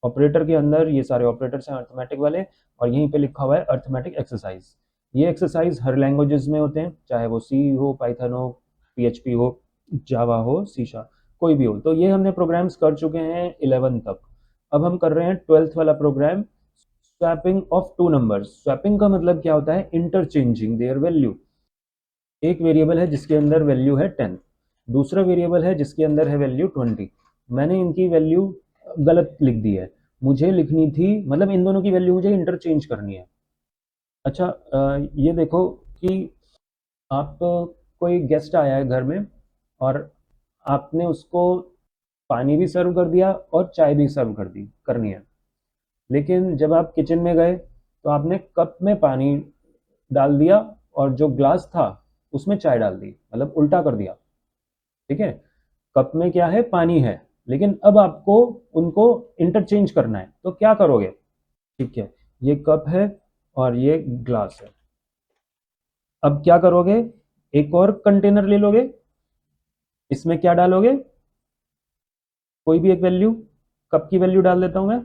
Operator के अंदर ये सारे ऑपरेटर्स हैं अर्थमेटिक वाले, और यहीं पे लिखा हुआ है अर्थमेटिक एक्सरसाइज। ये एक्सरसाइज हर लैंग्वेजेस में होते हैं, चाहे वो सी हो, पाइथन हो, पीएचपी हो, जावा हो, सी शार्प, कोई भी हो। तो ये हमने प्रोग्राम्स कर चुके हैं 11 तक। अब हम कर रहे हैं 12th वाला program, swapping of two numbers. Swapping का मतलब क्या होता है? Interchanging their value. एक वेरिएबल है जिसके अंदर वैल्यू है 10, दूसरा वेरिएबल है जिसके अंदर है वैल्यू 20। मैंने इनकी वैल्यू गलत लिख दी है, मुझे लिखनी थी, मतलब इन दोनों की वैल्यू मुझे इंटरचेंज करनी है। अच्छा, ये देखो कि आप कोई गेस्ट आया है घर में, और आपने उसको पानी भी सर्व कर दिया और चाय भी सर्व कर दी करनी है। लेकिन जब आप किचन में गए तो आपने कप में पानी डाल दिया और जो ग्लास था उसमें चाय डाल दी, मतलब उल्टा कर दिया। ठीक है, कप में क्या है? पानी है, लेकिन अब आपको उनको इंटरचेंज करना है, तो क्या करोगे? ठीक है, ये कप है और ये ग्लास है। अब क्या करोगे? एक और कंटेनर ले लोगे, इसमें क्या डालोगे? कोई भी एक वैल्यू, कप की वैल्यू डाल देता हूं मैं,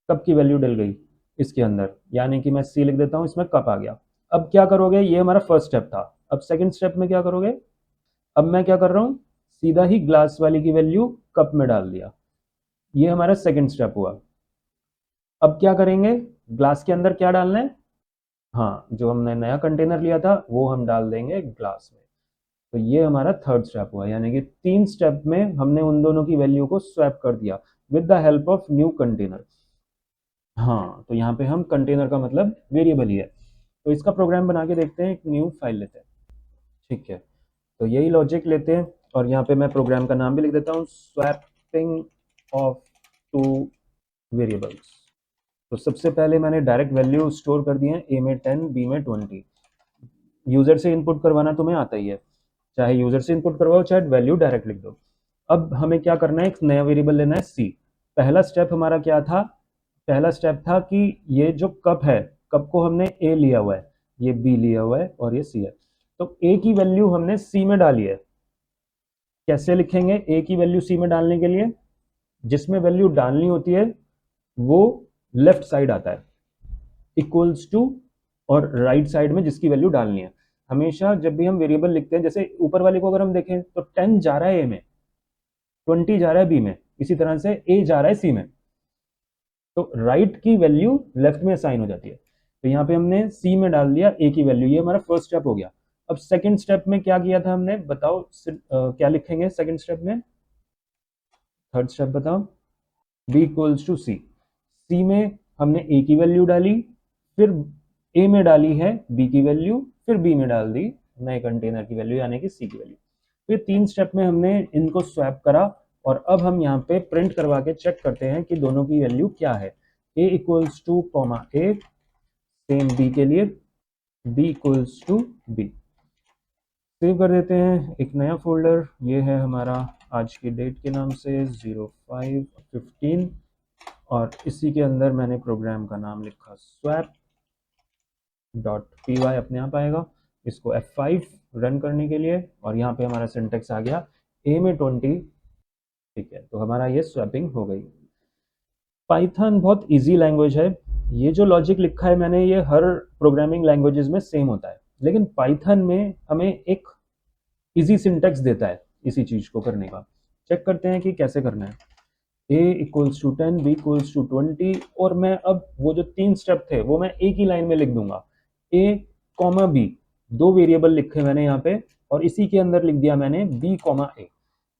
कप की वैल्यू डल गई इसके अंदर, यानी कि मैं सी लिख देता हूं, इसमें कप आ गया। अब क्या करोगे? ये हमारा फर्स्ट स्टेप था। अब सेकंड स्टेप में क्या करोगे? अब मैं क्या कर रहा हूं, सीधा ही ग्लास वाली की वैल्यू कप में डाल दिया। ये हमारा सेकंड स्टेप हुआ। अब क्या करेंगे? ग्लास के अंदर क्या डालना है? हाँ, जो हमने नया कंटेनर लिया था वो हम डाल देंगे ग्लास में। तो ये हमारा थर्ड स्टेप हुआ, यानी कि 3 स्टेप में हमने उन दोनों की वैल्यू को स्वैप कर दिया with the help of new container. हाँ, तो यहाँ पे हम कंटेनर का मतलब वेरिएबल ही है। तो इसका प्रोग्राम बना के देखते हैं, एक न्यू फाइल लेते हैं। ठीक है, तो यही लॉजिक लेते हैं, और यहाँ पे मैं प्रोग्राम का नाम भी लिख देता हूँ, स्वैपिंग ऑफ टू वेरिएबल्स। तो सबसे पहले मैंने डायरेक्ट वैल्यू स्टोर कर दी है, ए में 10, बी में 20। यूजर से इनपुट करवाना तुम्हें आता ही है, चाहे यूजर से इनपुट करवाओ चाहे वैल्यू डायरेक्ट लिख दो। अब हमें क्या करना है? एक नया वेरिएबल लेना है सी। पहला स्टेप हमारा क्या था? पहला स्टेप था कि ये जो कप है, कप को हमने ए लिया हुआ है, ये बी लिया हुआ है और ये सी है, तो ए की वैल्यू हमने सी में डाली है। कैसे लिखेंगे ए की वैल्यू सी में डालने के लिए? जिसमें वैल्यू डालनी होती है वो लेफ्ट साइड आता है, इक्वल्स टू, और राइट साइड में जिसकी वैल्यू डालनी है। हमेशा जब भी हम वेरिएबल लिखते हैं, जैसे ऊपर वाले को अगर हम देखें तो 10 जा रहा है ए में, 20 जा रहा है बी में, इसी तरह से ए जा रहा है सी में, तो राइट की वैल्यू लेफ्ट में असाइन हो जाती है। तो यहाँ पे हमने सी में डाल दिया ए की वैल्यू, ये हमारा फर्स्ट स्टेप हो गया। अब सेकंड स्टेप में क्या किया था हमने, बताओ? क्या लिखेंगे सेकंड स्टेप में? थर्ड स्टेप बताओ। बी इक्वल्स टू सी। सी में हमने ए की वैल्यू डाली, फिर ए में डाली है बी की वैल्यू, फिर बी में डाल दी नए कंटेनर की वैल्यू यानी कि सी की वैल्यू। फिर 3 स्टेप में हमने इनको स्वैप करा, और अब हम यहाँ पे प्रिंट करवा के चेक करते हैं कि दोनों की वैल्यू क्या है। ए equals to comma A, same B के लिए, B equals to B. Save कर देते हैं एक नया फोल्डर, ये है हमारा आज की डेट के नाम से 05/15, और इसी के अंदर मैंने प्रोग्राम का नाम लिखा स्वैप डॉट पी वाई, अपने आप आएगा। इसको F5 रन करने के लिए, और यहाँ पे हमारा सिंटेक्स आ गया ए में 20। ठीक है, तो हमारा ये स्वैपिंग हो गई। पाइथन बहुत इजी लैंग्वेज है, ये जो लॉजिक लिखा है मैंने ये हर प्रोग्रामिंग लैंग्वेजेस में सेम होता है, लेकिन पाइथन में हमें एक इजी सिंटेक्स देता है इसी चीज को करने का। चेक करते हैं कि कैसे करना है। ए equals to 10, b equals to 20, और मैं अब वो जो 3 स्टेप थे वो मैं एक ही लाइन में लिख दूंगा। ए कॉमा बी, दो वेरिएबल लिखे मैंने यहाँ पे, और इसी के अंदर लिख दिया मैंने बी कॉमा ए।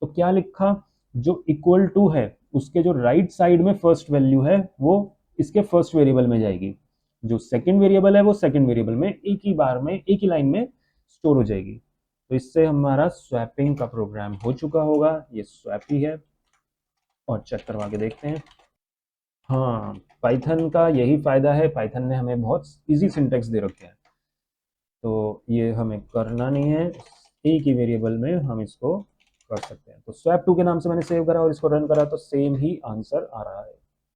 तो क्या लिखा? जो इक्वल टू है उसके जो राइट साइड में फर्स्ट वैल्यू है वो इसके फर्स्ट वेरिएबल में जाएगी, जो सेकंड वेरिएबल है वो सेकंड वेरिएबल में एक ही बार में एक ही लाइन में स्टोर हो जाएगी। तो इससे हमारा स्वैपिंग का प्रोग्राम हो चुका होगा, ये स्वैप ही है, और चेक करवा के देखते हैं। हाँ, पाइथन का यही फायदा है, पाइथन ने हमें बहुत इजी सिंटेक्स दे रखे हैं, तो ये हमें करना नहीं है, एक ही वेरिएबल में हम इसको कर सकते हैं। तो स्वैप 2 के नाम से मैंने सेव करा और इसको रन करा तो सेम ही आंसर आ रहा है।